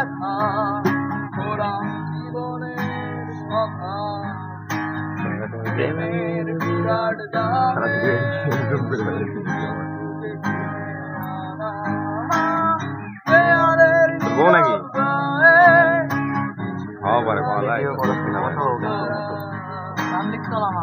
দেখা ওরা জীবনের কথা প্রেমের বিরাট যাবে নাকি হওয়া পারে ভালো নাম লিখতে হলাম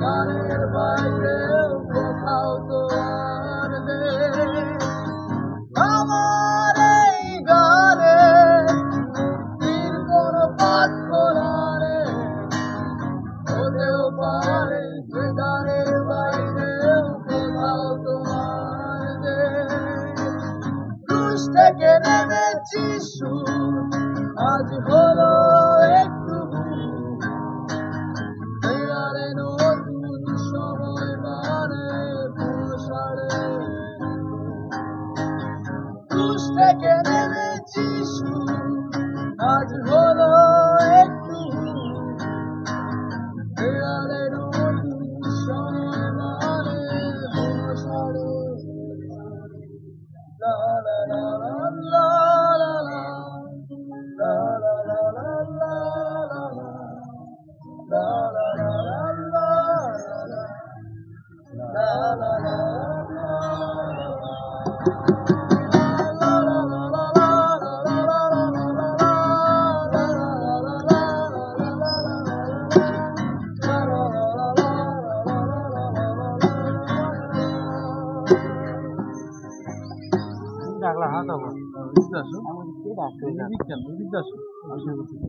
গানের বাইরে কোথাও তো আর আমার এই গানে মুক্তির কোন পথ খোলা রে হতেও পারে যে গানের বাইরে কোথাও তোমার ক্রুশ থেকে নেমেছি সুর আজ হলো একটু থেকে নেমেছি আজ হলো একটু বেড়ালে নতুন সময় মানে বসারে লা লা লা লা লা লা লা লা লা লা লা লা লা লা লা Daklah, apa? Itu dah so. Itu dah so. Ini kan,